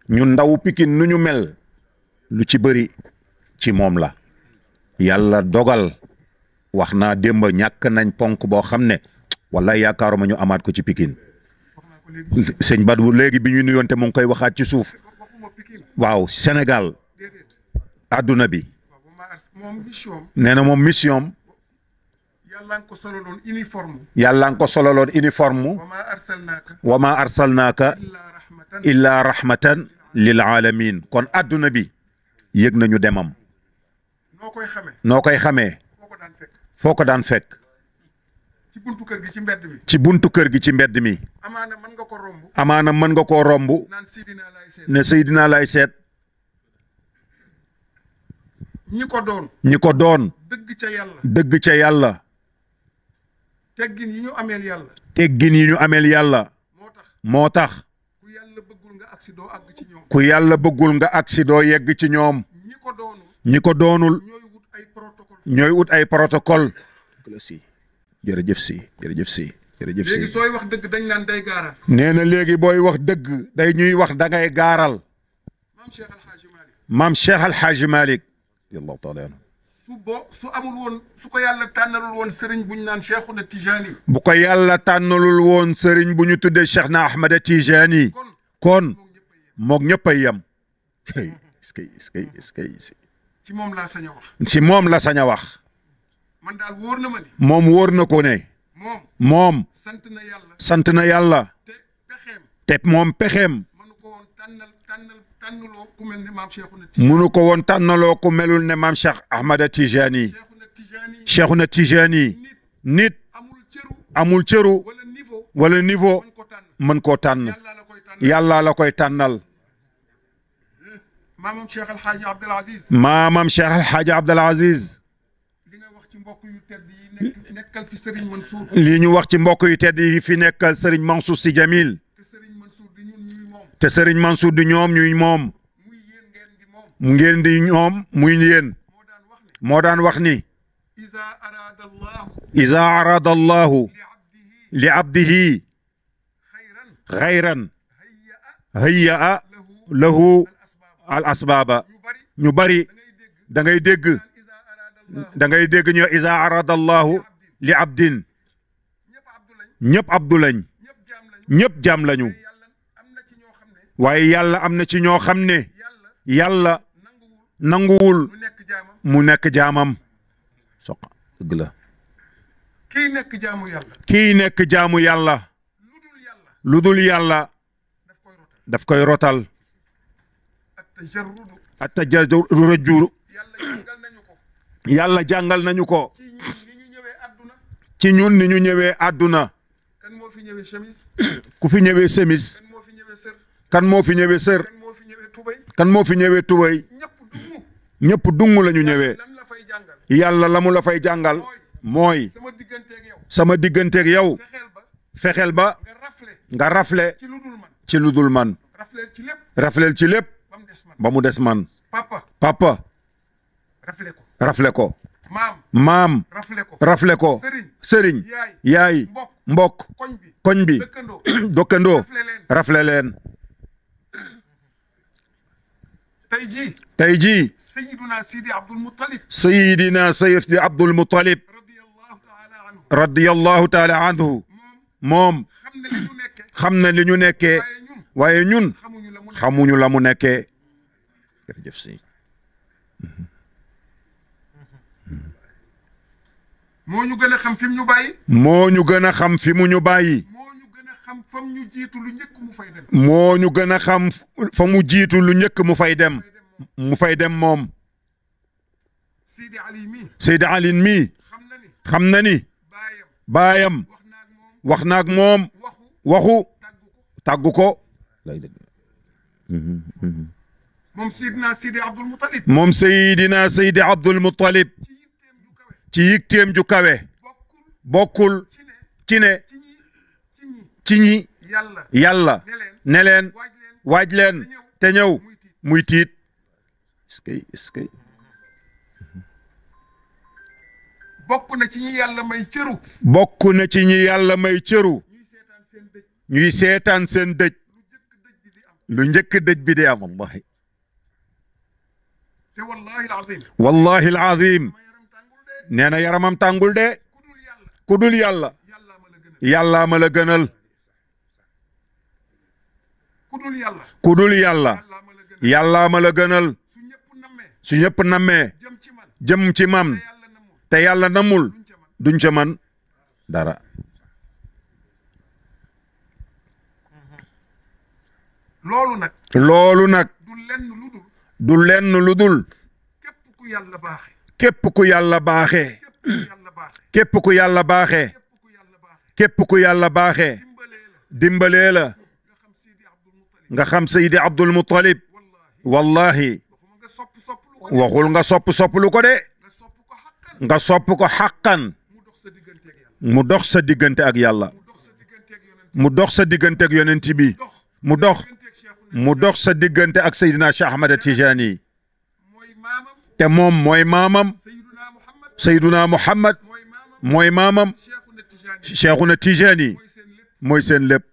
ñun ndaw Pikine nu ñu mel lu ci bëri ci moom la yàlla dogal wax naa démb ñàkk nañ ponk boo xam ne wala yaakaaruma ñu amaat ko ci Pikine sëñ Badou léegi bi ñu nuyoonte mu ngi koy waxaat ci suuf waaw Sénégal adduna bi nee na moom mission yàlla nga ko sololoon uniforme. yàlla nga ko sololoon uniforme. wa ma arsalnaaka illa rahmatan lil alamin kon adduna bi yëg nañu demam. noo koy xamee. foo ko daan fekk. ci buntu kër gi ci mbedd mi. ci buntu kër gi ci mbedd mi. amaana mën nga ko romb. amaana mën nga koo romb. ne Seydina lay seet. ñi ko doon. ñi ko doon. dëgg ca yàlla. dëgg ca yàlla. teggin yi ñu ameel yàlla. teggin yi ñu ameel yàlla. moo tax. ku yàlla bëggul nga agsi doo àgg ci ñoom. ku yàlla bëggul nga agsi doo yegg ci ñoom. ñi ko doonul. ñi ko doonul. ñooy wut ay protocole. ñooy wut ay protocole. jërëjëf si jërëjëf si jërëjëf si. léegi sooy wax dëgg dañ naan day gaaral. nee na léegi booy wax dëgg day ñuy wax da ngay gaaral. maam Cheikh Al Hadj Malick. maam Cheikh Al Hadj Malick. yàlla taala su amul woon su ko yàlla tànnalul woon sëriñ bu ñu naan Cheikhuna Tijani. bu ko yàlla tànnalul woon sëriñ bu ñu tuddee Cheikh na Ahmada Tijani. kon moog ñëpp a yem. ci moom laa sañ a wax. ci moom la sañ a wax. man daal wóor na ma ni. moom wóor na ko ne. moom. sant na yàlla. sant na yàlla. te pexeem. te moom pexeem. mënu ko woon tànnaloo ku mel ne maam Cheikhuna Tijani. mënu ko woon tànnaloo ku melul ne maam Cheikh Ahmada Tijani. Cheikhuna Tijani. nit. amul cëru. wala niveau. mën koo tànn. yàlla la koy tànnal. maamam Cheikh Al Hadj Abdel Aziz. maamam Cheikh Al Hadj Abdel Aziz. mbokk yu tedd yi nekkal fi Serigne Mansour. lii ñu wax ci mbokk yu tedd yi fi nekkal Serigne Mansour Sy Djamil. te Serigne Mansour di ñun ñuy moom. te Serigne Mansour di ñoom ñuy moom. muy yéen ngeen di moom. ngeen di ñoom muy yéen. moo daan wax ni. iza arada allahu li abdihi xayran hayya lahu al asbaaba. ñu bari da ngay dégg. da ngay dégg ñu iza arada allahu li abdin ñëpp abdu lañ ñëpp jaam lañu waaye yàlla am na ci ñoo xam ne yàlla nanguwul mu nekk jaamam soq dëgg la kii nekk jaamu yàlla kii nekk jaamu yàlla lu dul yàlla daf koy rotal at-tajarrudu yàlla jàngal nañu ko ci ñun ni ñu ñëwee àdduna ku fi ñëwee chemise kan moo fi ñëwee sër kan moo fi ñëwee tubay ñëpp dung la ñu ñëwee yàlla la mu la fay jàngal mooy sama digganteeg yow fexeel ba nga rafle ci lu dul man rafleel ci lépp ba mu des man papa rafle ko maam rafle ko sëriñ yaay mbokk koñ bi dëkkandoo rafle leen tey jii Seydina Seydi Abdul Muttalib radiyallahu taala anhu moom xam na li ñu nekkee waaye ñun xamuñu la mu nekkee jërëjëf si moo ñu gën a xam fi mu ñu bàyyi. moo ñu gën a xam fi mu ñu bàyyi. moo ñu gën a xam fa mu jiitu lu njëkk mu fay dem. moo ñu gën a xam fa mu jiitu lu njëkk mu fay dem. mu fay dem moom. Seydi Ali mii. Seydi Ali mii. xam na ni. baayam. wax naag moom. waxu. tàggu ko. moom Seydina Seydi Abdul Muttalib. moom Seydina Seydi Abdul Muttalib. ci yitteem ju kawe bokkul ci ne ci ñi yàlla ne leen waaj leen te ñëw muy tiit bokk na ci ñi yàlla may cëru bokk na ci ñi yàlla may cëru ñuy seetaan seen dëj lu njëkk dëj bi di am wallahi te wallahi alazim wallahi alazim sama yaram tàngul de nee na yaramam tàngul de ku dul ku dul yàlla yàlla yàllaa ma la gënal yàllaa ma la gënal ku dul yàlla ku dul yàlla yàllaa ma la yàllaa ma la gënal gënal su ñëpp nammee su ñëpp nammee jëm ci man jëm ci man te yàlla namul te yàlla namul duñ ca man duñ ca man dara loolu nag loolu nag du lenn lu dul du lenn lu dul képp ku yàlla baaxe képp ku yàlla baaxee képp ku yàlla baaxe képp ku yàlla baaxee képp ku yàlla baaxe képp ku yàlla baaxee dimbalee la dimbalee la nga xam Seydi Abdul Muttalib nga xam Seydi Abdul Muttalib wallahi waxuma nga sopp sopp lu ko waxul nga sopp lu ko de nga sopp ko xàqan nga sopp ko xàqan mu dox sa digganteeg yàlla mu dox sa diggante ak yàlla mu dox sa digganteeg yonent mu dox sa diggante ak yonent bi mu dox digganteeg Cheikhu mu dox sa diggante ak Seydina Cheikh Ahmad Tijani mooy maamam te moom mooy maamam Seydina Muhammad Seydina Muhammad mooy maamam mooy maamam Cheikhu Tijaani Cheikhuna Tijani mooy seen lépp mooy seen lépp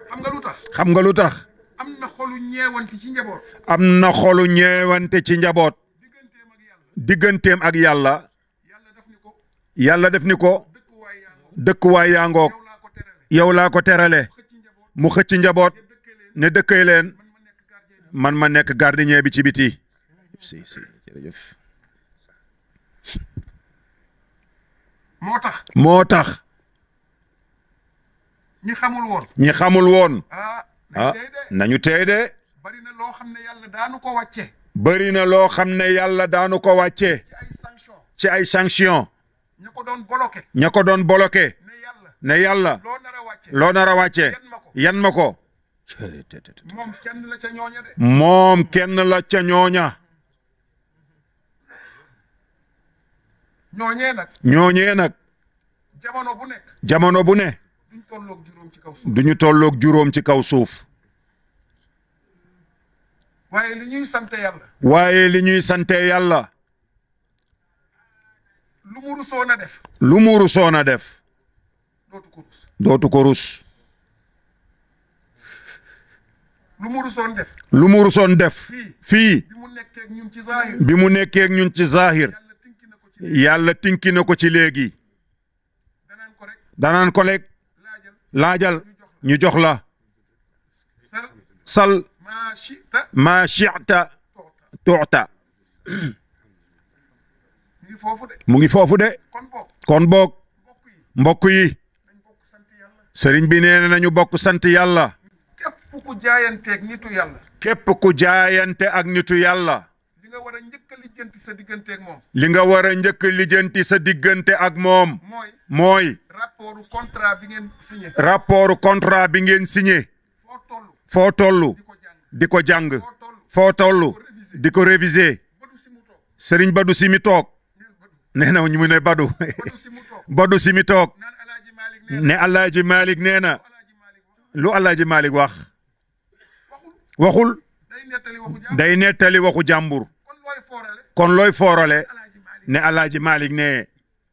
xam nga lu tax xam nga lu tax am na xolu ñeewanti ci njaboot am na xolu ñeewante ci njaboot digganteem ak yàlla digganteem ak yàlla yàlla daf ni ko yàlla def ni ko dëkkuwaay yaa ngoog dëkkuwaay yaa ngoog yow laa ko terale yow laa ko terale xëcc njaboot mu xëcc njaboot ne dëkkay leen man ma nekk gardien man ma nekk gardien bi ci biti si jërëjëf moo tax moo tax ñi xamul woon ñi xamul woon nañ tey de nañu tey de bari na loo xam ne yàlla daanu ko wàcce bëri na loo xam ne yàlla daanu ko wàcce ci ay sanction ci ay sanction ña ko doon bloqué ña ko doon bloqué ne yàlla ne yàlla loo nar a wàcce loo nar a wàcce yan ma ko moom kenn la ca ñooña de moom kenn la ca ñooña ñooñee nag ñooñee nag jamono bu nekk jamono bu ne duñ tolloog juróom ci kaw suuf duñu tolloog juróom ci kaw suuf waaye li ñuy sant yàlla waaye li ñuy sante yàlla lu mu rusoon a def lu mu rusoon a def dootu ko rus dootu ko rus lu mu rusoon def lu mu rusoon def fii bi mu nekkee ak ñun ci zahir bi mu nekkee ak ñun ci zahir yàlla tinki na ko ci yàlla tinki na ko ci léegi danaan ko rek danaan ko lekk laajal laajal ñu jox la sal sal maa chita ma shi'ta tu'ta ñu ngi foofu de mu ngi foofu de kon boog kon boog mbokk mbokk yi yi nañ bokk sant yàlla sëriñ bi nee nañu bokk sant yàlla képp ku jaayanteeg nitu yàlla képp ku jaayante ak nitu yàlla li nga war a njëkk a lijjanti sa digganteeg moom li nga war a njëkk lijjanti sa diggante ak moom mooy rapportu contrat bi ngeen signé rapport contrat bi ngeen signé foo toll foo tollu di ko jàng di ko jàng foo tollu di ko réviser badu si mu toog sëriñ Badu si mi toog neel badu nee na ñu mu ne Badu badu si mu toog Badu si mi toog naan alaaji Malick nee ne Alaaji Malik nee na alaaji Malick wax lu Alaaji Malik wax waxul waxul day nettali waxu jàmm day nettali waxu jàmbur kon looy foorale kon looy foorale alaaji Malick ne Alaaji Malik ne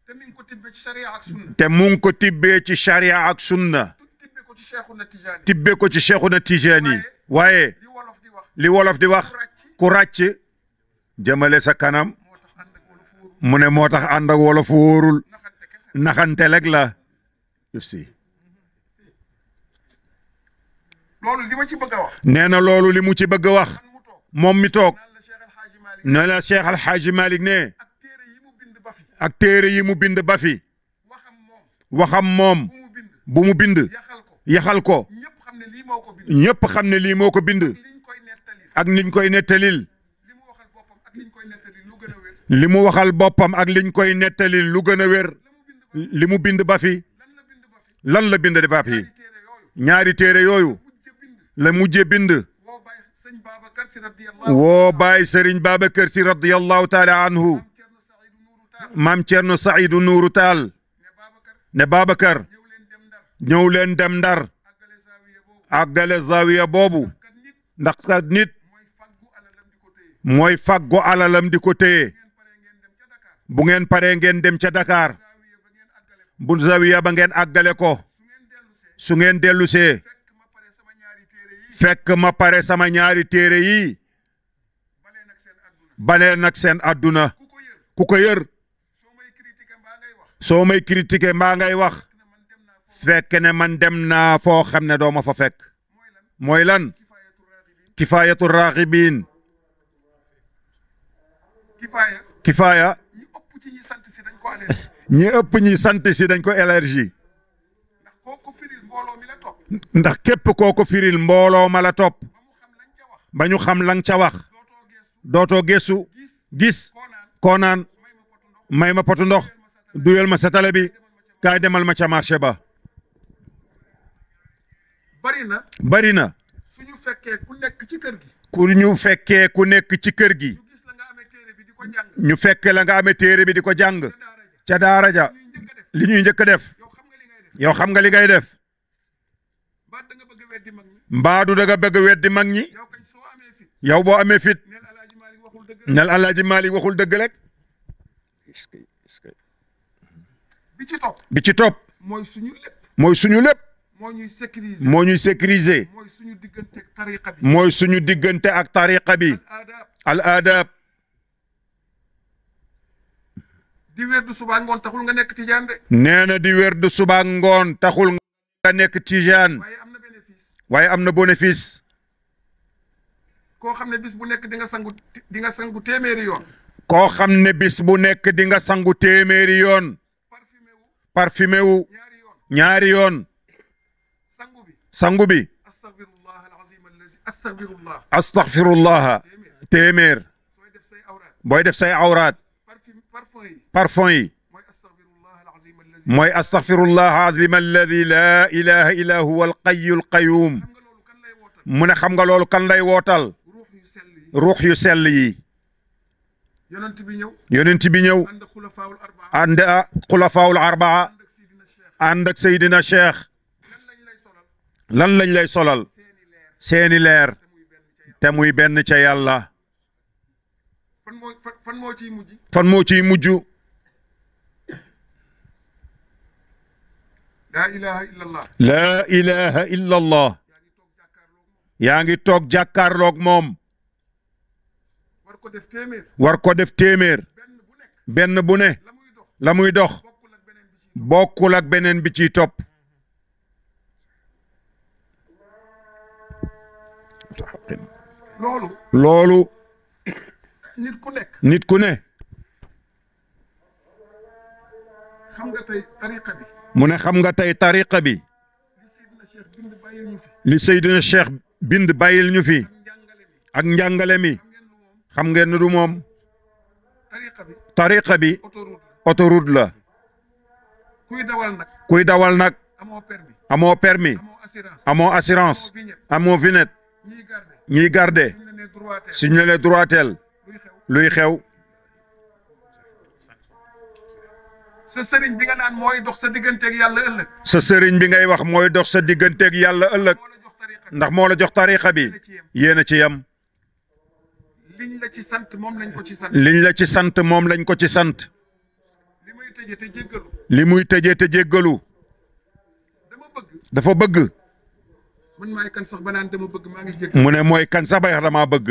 te mi ngi ko tibbee ci sharia ak sunna te mu ngi ko tibbee ci charia ak sunna tibbee ko ci Cheikhuna Tijaani tibbee ko ci Cheikhuna Tijani waaye li wolof di wax li wolof di wax ku ràcc jëmale sa kanam moo tax ànd ak wolof wóoru mu ne moo tax ànd ak wolof wóorul naxante kese naxante rek la yëf si loolu li ma ci bëgg a wax nee na loolu li mu ci bëgg a wax man mu toog moom mi toog naan la Cheikh El Hadji Malick ne la Cheikh Al Hadji Malik ne ak téere yi mu bind ba fi ak téere yi mu bind ba fi waxam moom waxam moom bu mu bind bu mu bind yaxal ko yaxal ko ñëpp xam ne lii moo ko bind ñépp xam ne lii moo ko bind liñ koy nettali ak niñ koy nettalil li mu waxal boppam ak liñ koy nettali lu gën a wér li mu waxal boppam ak liñ koy nettalil lu gën a wér li mu bind ba fi lan la bind ba fi lan la bind ba fi téere yooyu ñaari téere yooyu mujj bind la mujje bind woo bàyyi sëñ Babacar Si radiyallahu woo baay Sëriñ Babacar Si radiyallahu taala anhu maam Cerno Saïdu maam Cerno Saidu Nuuru Nuuru Taal Taal ne Babacar ne Babacar ñëw leen dem Ndar ñëw leen dem Ndar àggale zaawiya boobu àggale zawiya boobu kat nit ndax kat nit mooy faggu alalam di ko téye mooy faggu alalam di ko téye ngeen paree ngeen dem ca Dakar bu ngeen paree ngeen dem ca Dakar zaawiya ba ngeen àggale ko bu zawiya ba ngeen àggale ko su ngeen dellusee su ngeen dellusee fekk ma pare sama ñaari téere yi fekk ma pare sama ñaari téere yi balee nag seen àdduna balee nag seen àdduna ku ko yër ku ko yër soo may critiquer mbaa ngay wax soo may critiquer mbaa ngay wax ne man dem naa foofu fekk ne man dem naa foo xam ne doo ma fa fekk mooy lan kifaayatu raaxibiin kifaayatu raaxibiin kifaaya kifaaya ñu ëpp ci ñi sant si dañ ko allergie ñi ëpp ñi sant si dañ ko élargi ndax koo ko firil mbooloo mi la topp ndax képp koo ko firil mbooloo ma la topp ba mu xam lañ ca wax ba ñu xam lang ca wax dootoo geestu dootoo gëstu gis koo naan koo naan may ma potu ndox may ma potu ndox duyal ma satale bi kaay demal ma ca marché ba bari na suñu fekkee ku nekk ci kër gi ku ñu fekkee ku nekk ci kër gi ñu gis la nga amee téere bi di ko jàng ñu fekke la nga amee téere bi di ko jàng ca daara ja ca daara ja ñuy njëkk a def li ñuy njëkk a def yow xam nga li ngay def yow xam nga li ngay def ba da nga bëgg weddi mag ñi mbaadu da nga bëgg weddi mag ñi yow kañ soo amee fit yow boo amee fit neel Alaaji Maalik waxul dëgg nel Alaaji Maalik waxul dëgg rek bi ci topp bi ci topp mooy suñu lépp mooy suñu lépp moo ñuy sécuriser moo ñuy sécuriser mooy suñu diggante ak tariqa bi mooy suñu diggante ak tariqa bi aadaab al adab di wérdu suba ngoon taxul nga nekk tijaan de nee na di wér de suba ak ngoon taxul nga nekk tijaan waaye am na bénéfice waaye am na bénéfice koo xam ne bis bu nekk di nga sangu téeméeri yoon koo xam ne bis bu nekk di nga sangu téeméeri yoon parfumé wu parfumé wu ñaari yoon ñaari yoon sangu bi sangu bi astaghfirullah alazim allazi astaghfirullah astaghfirullah téeméer sooy def say awraat booy def say awraat parfum yi parfum yi mooy astaghfirullah alazim allazi mooy astaghfirullah azim alladi la ilaha illa huwa alqayyu alqayyum xam nga loolu kan lay wootal mu ne xam nga loolu kan lay wootal ruux yu sell yi ruux yu sell yi yonent bi ñëw yonent bi ñëw ànd ak xulafaawul arbaa ànd ak xulafaawul arbaa ànd ak sidina cheikh ànd ak Seydina Cheikh lan lañ lay solal lan lañ lay solal seeni leer seeni leer te muy benn ca yàlla fan moo ciy mujj fan moo ciy mujj laa ilaha illallah laa ilaha illa allah yaa ngi toog jàkkaarloog moom war ko def téeméer war ko def téeméer benn bu ne la muy dox bokkul ak beneen bi ciy topp loolu nit ku nekk xam nga tey tariqa bi mu ne xam nga tey tariqa bi li Seydina li Seydina Cheikh bind bàyyil ñu fi Cheikh bind bàyyil ñu fi ak njàngale mi xam ngeen ne du moom tariqa bi autoroute la kuy dawal nag amoo permis amoo assurance amoo vignette ñiy garde suñ ne lee droitel luy xew sa sëriñ bi nga naan mooy dox sa digganteeg yàlla ëllëg sa sëriñ bi ngay wax mooy dox sa digganteeg yàlla ëllëg ndax moo la jox tariqa bi yéen a ci yam liñ la ci sant moom lañ ko ci sant liñ la ci sant moom lañ ko ci sant li muy tëjee te jéggalu li muy tëjee te jéggalu dafa bëgg man maay kan sax ba naan dama bëgg maa ngi jéggalu mu ne mooy kan sax ba yax damaa bëgg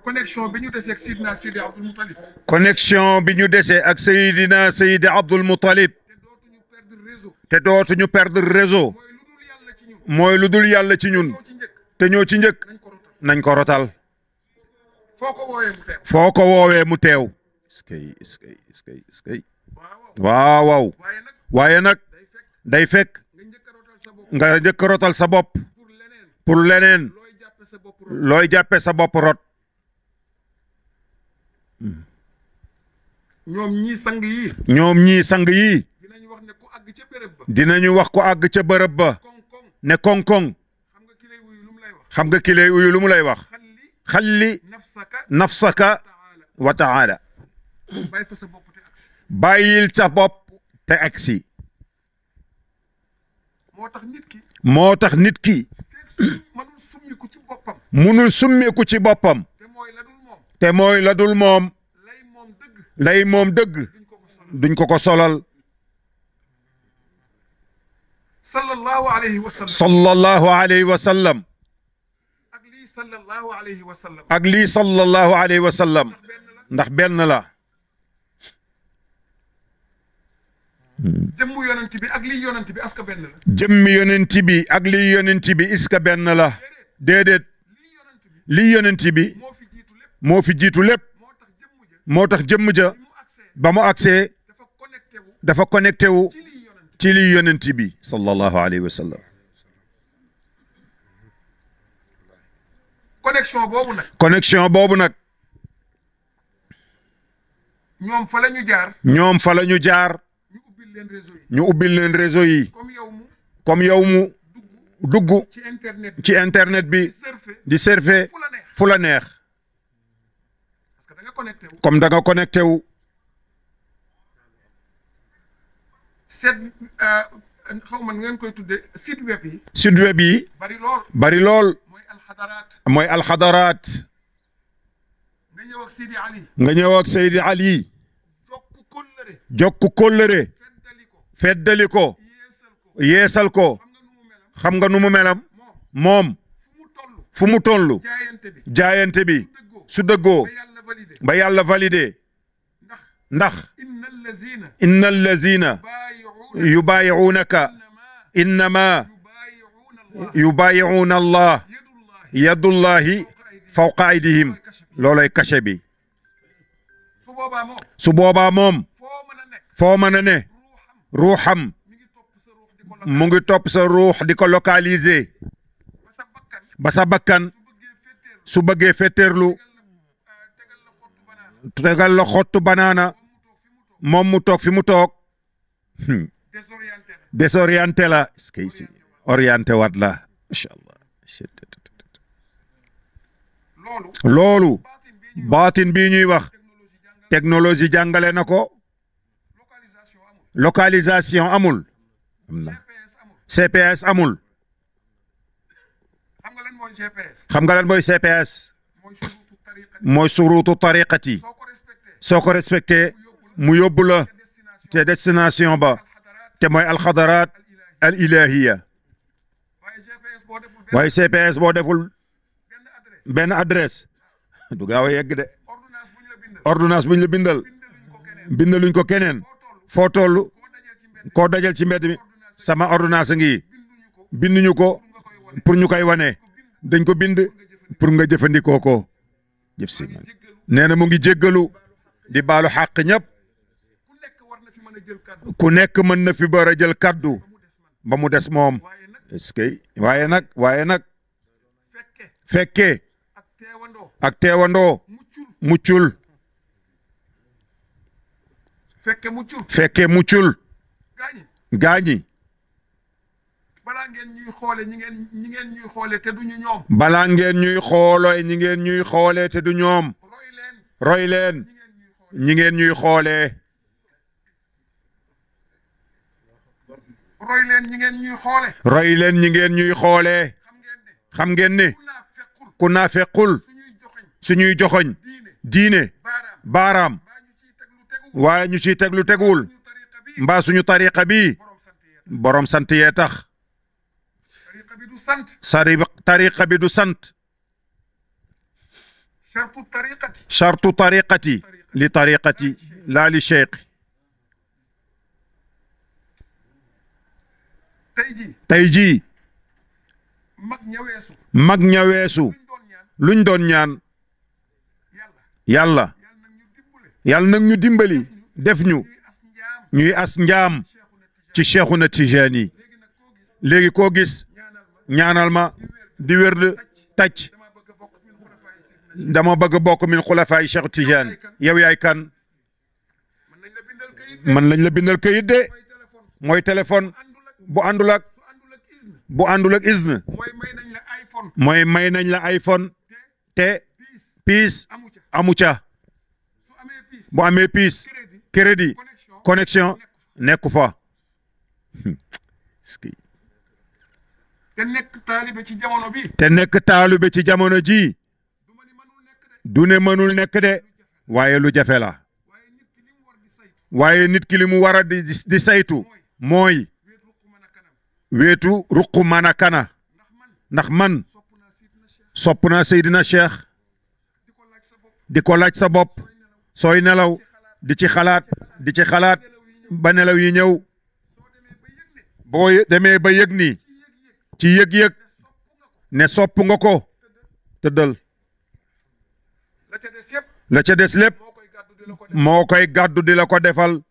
connexion bi ñu desee ak Seydina Seydi Abdul Muttalib connexion bi ñu desee ak Seydina Seydi Abdul Muttalib te dootuñu perdre réseau mooy lu dul yàlla ci ñun te ñoo ci njëkk nañ ko rotal foo ko woowee mu teew waaw waaw waaye nag day fekk nga njëkk rotal sa bopp pour leneen looy jàppe sa bopp rot ñoom ñii sang yii dinañu wax ko àgg ca bërëb ba ne koŋ-koŋ xam nga ki lay uyu lu mu lay wax xalli nafsaka wa taala bàyyil sa bopp te agsi moo tax nit ki munul summiku ci boppam te mooy la dul moom lay moom dëgg duñ ko ko solal sallallahu alayhi wa sallam. sallallahu alayhi wa sallam. ak lii sallallahu alayhi wa sallam. ak lii sallallahu alayhi wa sallam. ndax benn la. jëmmu yonent bi ak lii yonent bi est-ce que benn la. jëmmi yonent bi ak lii yonent bi est-ce que benn la. déedéet. lii yonent bi moo fi jiitu lépp. moo tax jëmm ja ba mu agsee dafa connecté wu ci lii yonent bi sallallahu alayhi wa sallam. connexion boobu nag. connexion boobu nag. ñoom fa la ñu jaar. ñoom fa la ñu jaar. ñu ubbil leen réseau yi. ñu ubbil leen réseau yi. comme yow mu dugg ci internet bi di surfer fu la neex. comme da nga connecté wu. xaw ma ngeen koy tuddee site web yi. site web yi. bari lool. mooy alxadaraat. nga ñëw ak Seydi Ali. nga ñëw ak Seydi Ali. jokk kóllëre. feddali ko. yeesal ko. xam nga nu mu melam. moom fu mu toll. jaayante bi su dëggoo. ba yàlla validé. ndax. inna allazina yubaayi'uunaka innama yubaayi'uuna allah yadullahi fawqa aydihim loolay cachet bi. su boobaa moom foo mën a ne ruuxam mu ngi topp sa ruux di ko localiser ba sa bakkan su bëggee fetteerlu tegal la xottu banaana moom mu toog fi mu toog désorienté la est-ce que ici orienté waat la macha allah. loolu baatin bii ñuy wax technologie jàngale na ko. localisation amul. am na CPS amul. xam nga lan mooy CPS. mooy suruutu tariqati. soo ko respecté mu yóbbu la te destination ba te mooy alxadaraat al ilahiya. waaye CPS boo deful benn adresse du gaaw a yegg de. ordonnance bu ñu la bindal bindaluñ ko keneen foo toll koo dajal ci mbedd mi sama ordonnance ngi binduñu ko pour ñu koy wane dañ ko bind pour nga jëfandikoo ko. jëf si nee na mu ngi jéggalu di baalu xàq ñëpp. ku nekk mën na fi war a jël kaddu ba mu des moom. est-ce que waaye nag fekkee ak teewandoo muccul. fekkee muccul. gaañi. balaa ngeen ñuy xoole ñi ngeen ñuy xoole te duñu ñoom. balaa ngeen ñuy xoolooy ñi ngeen ñuy xoole te du ñoom. roy leen ñi ngeen ñuy xoolee. roy leen ñi ngeen ñuy xoole. roy leen ñi ngeen ñuy xoolee. xam ngeen ne ku naa fekkul suñuy joxoñ diine baaraam waaye ñu ciy teglu teguwul mbaa suñu tariqa bi borom sant yee tax. tariqa bi du sant. chartu tariqati li tariqati laa li cheikh. tey jii mag ña weesu luñ doon ñaan yàlla nag ñu dimbali def ñu ñuy as njaam ci Cheikhuna Tijaani. léegi koo gis ñaanal ma di wérd tàcc dama bëgg bokk min xulafaay Cheikh Tijaani. yow yaay kan? mën lañ la bindal kayit de mooy téléphone bu àndul ak izn mooy may nañ la iPhone te piis amu ca. bu amee piis crédit connexion nekku fa. te nekk taalibe ci jamono bi. te nekk taalibe ci jamono ji du ne mënul nekk de waaye lu jafe la. waaye nit ki li mu war a di saytu mooy weetu ruqu mana kana ndax man sopp naa Seydina Cheikh di ko laaj sa bopp sooy nelaw di ci xalaat ba nelaw yi ñëw boo demee ba yëg ni ci yëg-yëg ne sopp nga ko tëddal la ca des lépp moo koy gàddu di la ko defal.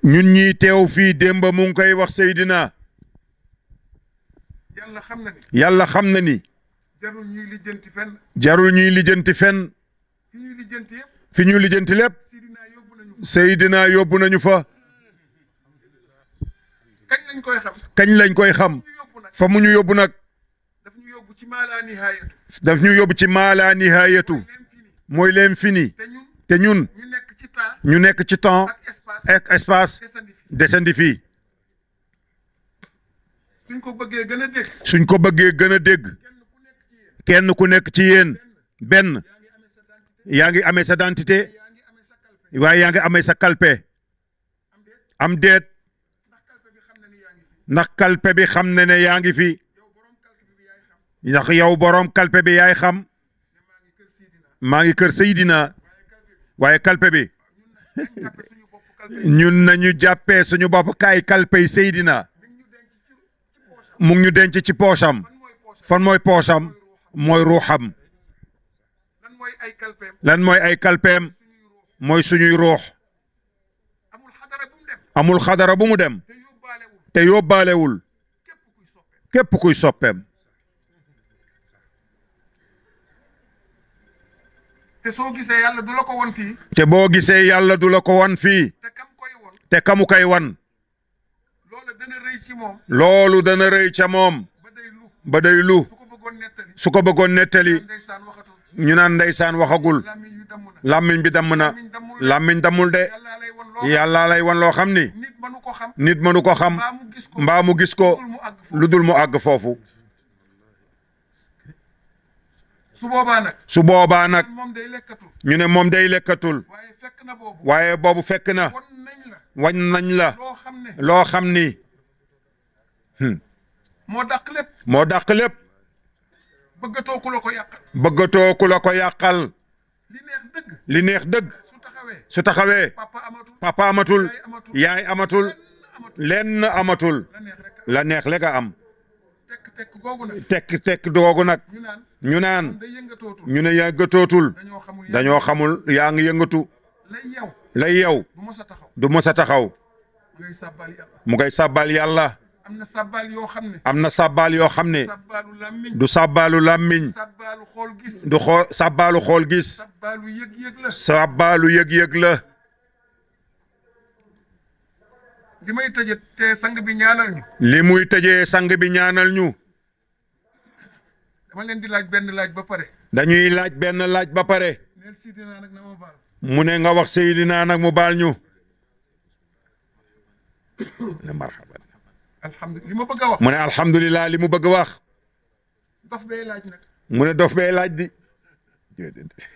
ñun ñii teew fii démb mu ngi koy wax Seydina. yàlla xam na ni. jarul ñuy lijjanti fenn. jarul ñuy lijjanti fenn. fi ñuy lijjanti lépp. Seydina yóbbu nañu fa. kañ lañ koy xam. kañ lañ koy xam. fa mu ñu yóbbu nag. daf ñu yóbbu ci maalaa nihaayatu. daf ñu yóbbu ci maalaa nihaayatu. mooy leen fini. te ñun. ñu nekk ci temps. ak espace. desandi fii. suñ ko bëggee gën a dégg. suñ ko bëggee gën a dégg. kenn ku nekk ci yéen. benn. yaa ngi amee sa identité. waaye yaa ngi amee sa kalpe. am déet. ndax kalpe bi xam na ne yaa ngi fi. ndax yow borom kalpe bi yaay xam. maa ngi kër Seydina. waaye kalpe bi. ñun nañu jàppee suñu bopp kaay kalpey Seydina. mu ngi ñu denc ci poosam. fan mooy poosam. mooy ruuxam. lan mooy ay kalpeem. mooy suñuy ruux. amul xadara bu mu dem. te yóbbaalewul. képp kuy soppeem. te soo gisee yàlla du la ko won fii. te boo gisee yàlla du la ko wan fii. te kamu koy wan. loolu dana rëy ci moom. loolu dana rëy ca moom. ba day lu. su ko bëggoon nettali. ñu naan ndeysaan waxagul. làmmiñ bi damm na. làmmiñ dammul de. yàlla lay wan loo xam ni. nit mënu ko xam. mbaa mu gis ko. lu dul mu àgg foofu. su boobaa nag. ñu ne moom day lekkatul. waaye boobu fekk na. wañ nañ la. loo xam ni. moo dàq lépp. moo dàq lépp. bëggatoo ku la ko yàqal. bëggatoo ku la ko yàqal. li neex dëgg. su taxawee. papa amatul. yaay amatul. lenn amatul. la neex le nga am. tekk googu nag. ñu naan. ñu ne yëngatootul. dañoo xamul yaa ngi yëngatu. lay yow. du mos a taxaw. mu ngay sàbbal yàlla. am na sàbbaal yoo xam ne. am na sàbbaal yoo xam ne. sàbbaalu làmmiñ. du sàbbaalu làmmiñ. sàbbaalu xool gis. du sàbbaalu xool gis. sàbbaalu yëg-yëg la. sàbbaalu yëg-yëg la. li may tëjee te sang bi ñaanal ñu. li muy tëjee sang bi ñaanal ñu. dama leen di laaj benn laaj ba pare. dañuy laaj benn laaj ba pare. neel Seydina nag na ma baal. mu ne nga wax Seydina nag mu baal ñu. ne marhaba. alhamdulilah li ma bëgg a wax. mu ne alhamdulilah li mu bëgg a wax. dof bee laaj nag. mu ne dof bee laaj di.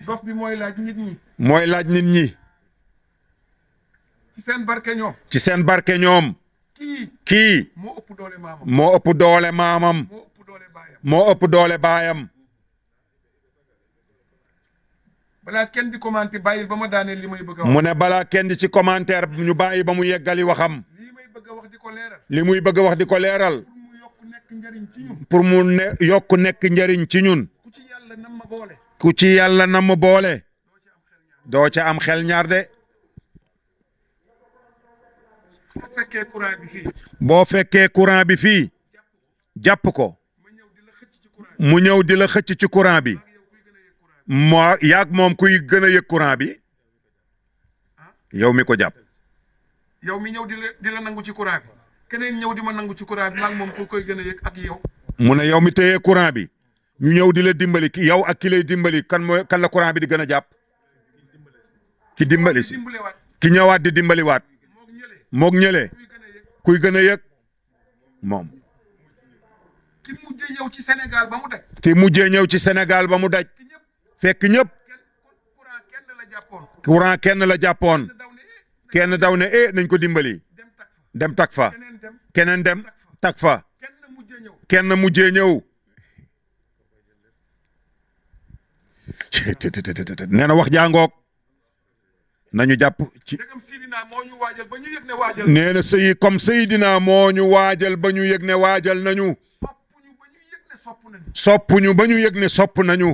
dof bi mooy laaj nit ñi. mooy laaj nit ñi. ci seen barke ñoom. ci seen barke ñoom. kii. moo ëpp doole maamam. moo ëpp doole maamam. moo ëpp doole baayam. moo ëpp doole baayam. balaa kenn di commenter bàyyil ba ma daaneel li may bëgg a wax. mu ne balaa kenn di ci commentaire ñu bàyyi ba mu yeggali waxam. lii may bëgg a wax di ko leeral. li muy bëgg a wax di ko leeral. pour mu yokk nekk njariñ ci ñun. pour mu yokk nekk njariñ ci ñun. ku ci yàlla nam ma boole. ku ci yàlla nam ma boole. doo ca am xel ñaar de. boo fekkee courant bi fii. boo fekkee courant bi fii. jàpp ko. mu ñëw di la xëcc ci courant bi. moo yaag moom kuy gën a yëg courant bi. yow mi ko jàpp. yow mi ñëw di la nangu ci courant bi. keneen ñëw di ma nangu ci courant bi maag moom ku koy gën a yëg ak yow. mu ne yow mi téye courant bi. ñu ñëw di la dimbali ki yow ak ki lay dimbali kan la courant bi di gën a jàpp. ki dimbali si ki ñëwaat di dimbaliwaat. moog ñële. kuy gën a yëg moom. ki mujjee ñëw ci Sénégal ba mu daj. ki mujjee ñëw ci Sénégal ba mu daj. fekk ñëpp. courant kenn la jàppoon. kenn daw ne nañ ko dimbali. dem tak fa keneen dem tak fa kenn mujjee ñëw nee na wax jàngoog nañu jàpp ci nee na sëyi comme Seydina moo ñu waajal ba ñu yëg ne waajal nañu soppuñu ba ñu yëg ne sopp nañu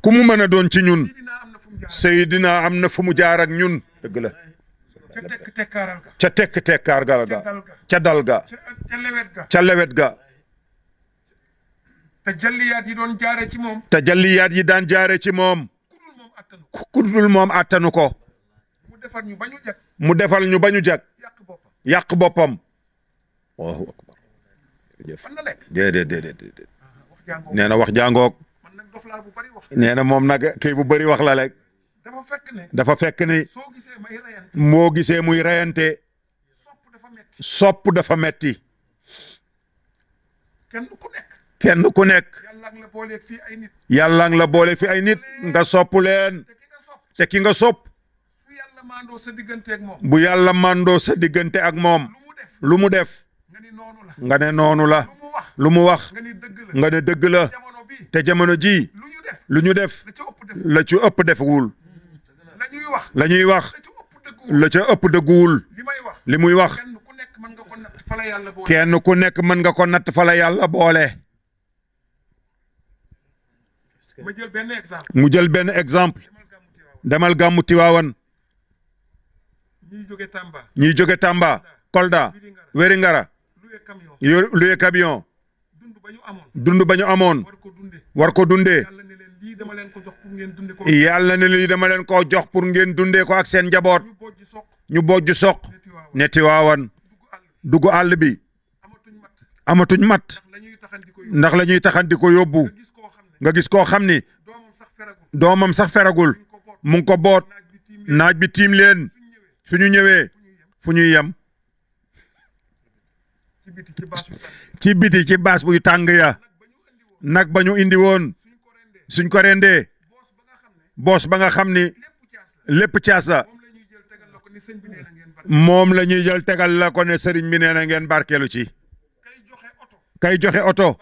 ku mu mën a doon ci ñun Seydina am na fu mu jaar ak ñun dëgg la ca tekk tekkaar ga ca dal ga ca lewet ga te jalliyaat yi doon jaare ci moom te jalliyaat yi daan jaare ci moom ku dul moom attanu ko mu defal ñu ba ñu jag mu defal ñu ba ñu jag yàq boppam Allahu akbar déedéet nee na wax jàngoog nee na moom nag kii bu bëri wax la rek dafa fekk ni moo gisee muy reyante sopp dafa metti kenn ku nekk yàlla nga la boole fi ay nit nga sopp leen te ki nga sopp bu yàlla mandoo sa diggante ak moom lu mu def nga ne noonu la lu mu wax nga ne dëgg la te jamono ji lu ñu def la ci ëpp defuwul la ñuy wax la ca ëpp dëgguwul li muy wax kenn ku nekk mën nga ko natt fa la yàlla boole mu jël benn exemple demal gàmmu Tiwaawan ñiy jóge Tamba Kolda Wéringara luye camion dund ba ñu amoon war ko dundee yàlla ne lii dama leen ko jox pour ngeen dundee ko ak seen njaboot ñu bojj soq ne Tiwaawan dugg àll bi amatuñ mat ndax la ñuy taxan di ko yóbbu nga gis koo xam ni doomam sax feragul mu ngi ko boot naaj bi tiim leen suñu ñëwee fu ñuy yem ci biti ci baas buy tàng ya nag ba ñu indi woon suñ ko rendee boos ba nga xam ni lépp caas la moom la ñuy jël tegal la ko ne sëriñ bi nee na ngeen barkeelu ci kay joxe oto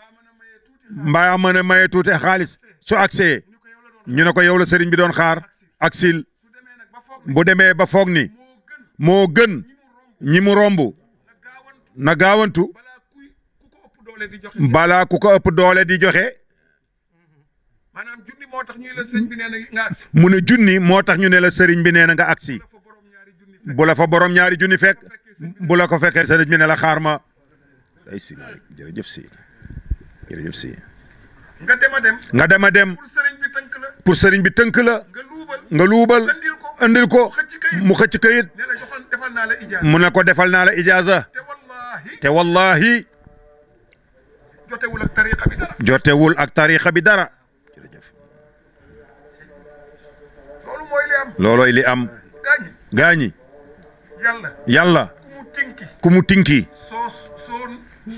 mbaa mën a maye tuuti xaalis su agsee ñu ne ko yow la sëriñ bi doon xaar aksil bu demee ba foog ni moo gën ñi mu romb na gaawantu balaa ku ko ëpp doole di joxe mu ne junni moo tax ñu ne la sëriñ bi nee na nga agsi bu la fa borom ñaari junni fekk bu la ko fekkee sëriñ bi ne la xaar ma ay si jërëjëf si jërëjëf si nga dem a dem pour sëriñ bi tënk la nga luubal andil ko mu xëcc kayit mu ne ko defal naa la ijaaza te wallahi jotewul ak tariqa bi dara jërëjëf loolooy li am gaañi yàlla ku mu tinki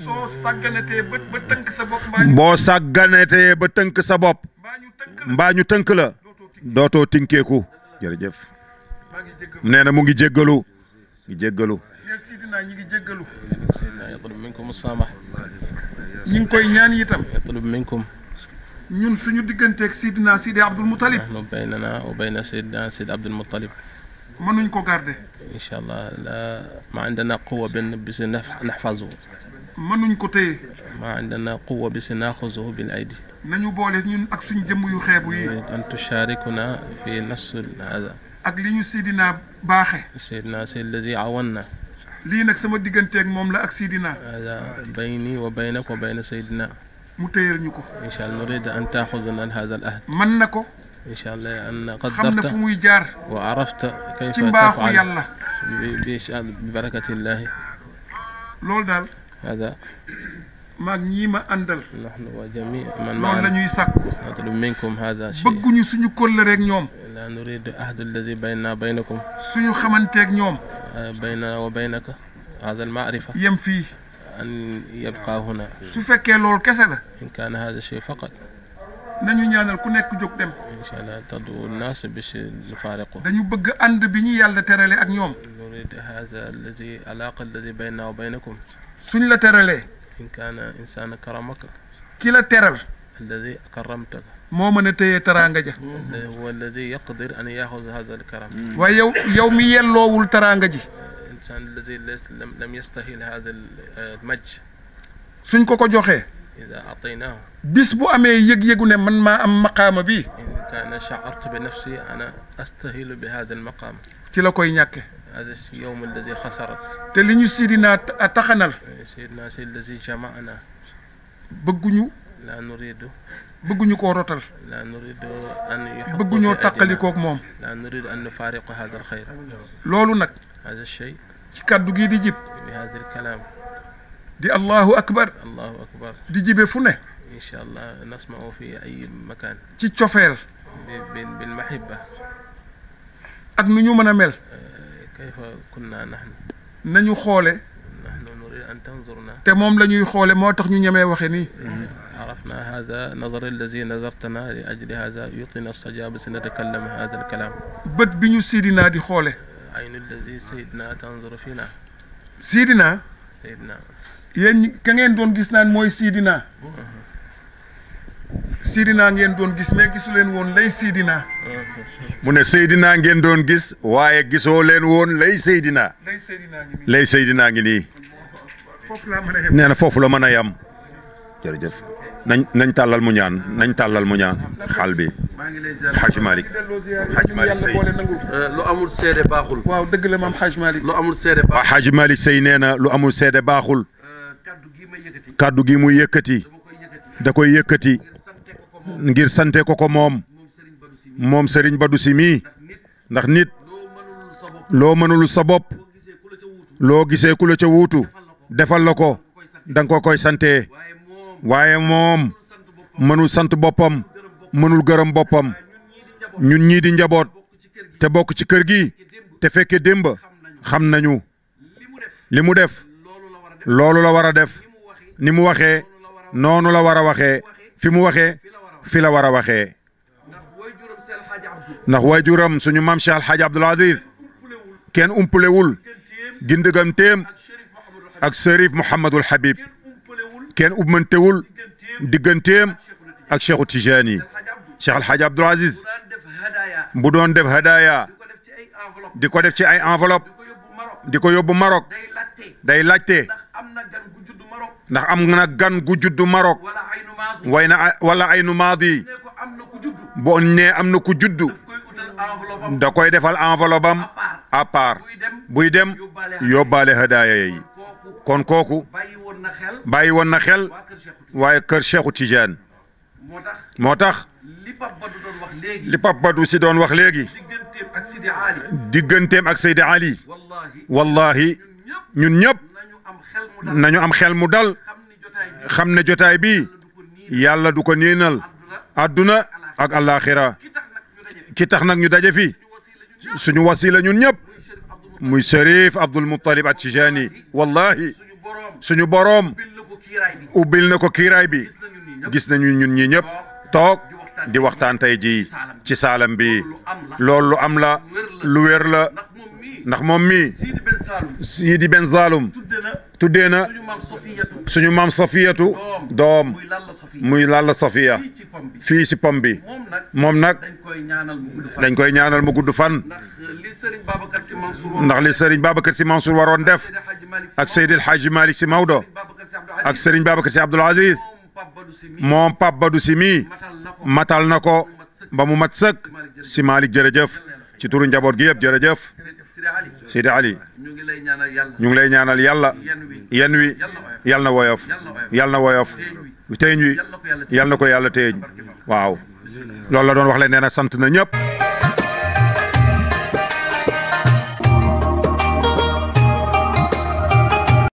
soo sàgganatee ba tënk sa bopp boo sàgganatee ba tënk sa bopp mbaa ñu tënk la dootoo tinkeeku jërëjëf nee na mu ngi jéggalu ñi ngi koy ñaan itam يطلب منكم ñun suñu digganteeg Sidina Sidi Abdul Muttalib نحن بيننا وبين سيدنا سيد عبد المطلب mënuñ ko garder إن شاء الله لا ما عندنا قوة بس نحفظه mënuñ ko téye ما عندنا قوة بس ناخذه بالأيدي nañu boole ñun ak suñ jëmm yu xeebu yi أن تشاركنا في نفس هذا ak li ñu Sidina baaxe سيدنا سيد الذي عاوننا lii nag sama digganteeg moom la ak Sidina هذا بيني وبينك وبين سيدنا mu téyel ñu ko إن شاء الله نريد أن تأخذنا هذا الأهد mën na ko إن شاء الله أن xam na fu قدرت muy jaar وعرفت كيف ci mbaaxu تفعل yàlla ببركة الله loolu daal هذا maag ñii ma àndal نحن وجميع من loolu la معنا ñuy sàkku نطلب منكم هذا الشيء bëgguñu suñu kóllëreeg ñoom لا نريد العهد الذي بيننا وبينكم suñu xamanteeg ñoom بيننا وبينك هذا المعرفة yem fii أن يبقى هنا su fekkee loolu kese la إن كان هذا الشيء فقط nañu ñaanal ku nekk jóg dem. إن شاء الله تدعو الناس باش نفارقه. dañu bëgg ànd bi ñu yàlla terale ak ñoom. نريد هذا الذي العلاقة الذي بيننا وبينكم. suñ la teralee. إن كان إنسان كرمك. ki la teral. الذي كرمتك. moo mën a téye teraanga ja. هو الذي يقدر أن يأخذ هذا الكرم. waaye yow mi yelloowul teraanga ji. الإنسان الذي لم يستهل هذا المج. suñ ko joxee. إذا أعطيناه. bis bu amee yëg-yëgu ne man maa am maqaama bi. إن كان شعرت بنفسي أنا أستهل بهذا المقام. ci la koy ñàkke. هذا اليوم الذي خسرت. te li ñu Sidina taxanal. سيدنا سيد الذي جمعنا. bëgguñu. لا نريد. bëgguñu koo rotal. لا نريد أن يحط. bëgguñoo taqalikook moom. لا نريد أن نفارق هذا الخير. loolu nag. هذا الشيء. ci kaddu gii di jib. بهذا الكلام. di Allahu akbar. الله أكبر. di jibe fu ne. إن شاء الله نسمع في أي مكان. ci cofeel. بالمحبة. ak nu ñu mën a mel. كيف كنا نحن. nañu xoole. نحن نريد أن تنظرنا. te moom la ñuy xoole moo tax ñu ñemee waxe nii. عرفنا هذا نظر الذي نظرتنا لأجل هذا يعطينا الصجابة سنتكلم هذا الكلام. bët bi ñu Sidina di xoole. عين الذي سيدنا تنظر فينا. Sidina. سيدنا. yéen ka ngeen doon gis naan mooy Sidina. Sidina ngeen doon gis mais gisu leen woon lay Sidina. mu ne Seydina ngeen doon gis waaye gisoo leen woon lay Seydina. lay Sidina ngi nii. lay Seydina ngi nii. foofu laa mën a yem. nee na foofu la mën a yam. jërëjëf nañ tàllal mu ñaan nañ tàllal mu ñaan xaal bi. Haj Malick. Haj Malick Sey. lu amul seede baaxul. waaw dëgg la maam Haj Malick. lu amul seede waaw baaxul. Haj Malick Sey nee na lu amul seede baaxul. kaddu gi ma yëkkati. kaddu gi muy yëkkati. da koy yëkkati. ngir sante ko moom. moom Serigne Badou Sy mii. ndax nit. loo mënul sa bopp. loo gisee ku la ca wuutu. defal la ko. da nga ko koy sante. waaye moom. mënul sant boppam. mënul gërëm boppam. ñun ñii di njaboot. te bokk ci kër gi. te fekke démb. xam nañu. li mu def. loolu la war a def. ni mu waxee. noonu la war a waxee. fi mu waxee. fi la war a waxee. ndax waajuram suñu maam Cheikh Al Hadj Abdoul Aziz kenn umpulewul gindiganteem ak Serif Mouhamadul Habib kenn ummantewul digganteem ak Cheikhu Tijani Cheikh Al Hadj Abdoul Aziz bu doon def hadaya di ko def ci ay enveloppe di ko yóbbu Maroc day laajte ndax am na gan gu juddu Maroc wala aynu maadi boo nee am na ku juddu da koy defal enveloppe am à part buy dem yóbbaale hadaya yi kon kooku bàyyi woon na xel waaye kër Cheikhu Tijaan moo tax li Pape Badou Sy doon wax léegi digganteem ak Seydi Ali wallahi ñun ñëpp nañu am xel mu dal xam ne jotaay bi yàlla du ko niinal adduna ak alaxira ki tax nag ñu daje fi suñu wasila ñun ñëpp muy Cherif Abdoul Moutalib At-Tijani wallahi suñu boroom ubbil na ko kiiraay bi gis nañu ñun ñi ñëpp toog di waxtaan tey jii ci saalam bi loolu lu am la lu wér la ndax moom mii Sidi Ben Saloum tuddee na suñu maam Safiyatu doom muy Lalla Safiya fii si pom bi moom nag dañ koy ñaanal mu gudd fan ndax li Serigne Babacar Sy Mansour waroon def ak Seydi El Hadji Malick Sy Maodo ak Serigne Babacar Sy Abdoul Aziz moom Pape Badou Sy mii matal na ko ba mu mat sëkk si Malick jërëjëf ci turu njaboot gi yëpp jërëjëf Seydi Ali ñu ngi lay ñaanal yàlla yen wi yal na woyof yal na woyof teeñ wi yal na ko yàlla teeñ waaw loolu la doon wax leen nee na sant na ñëpp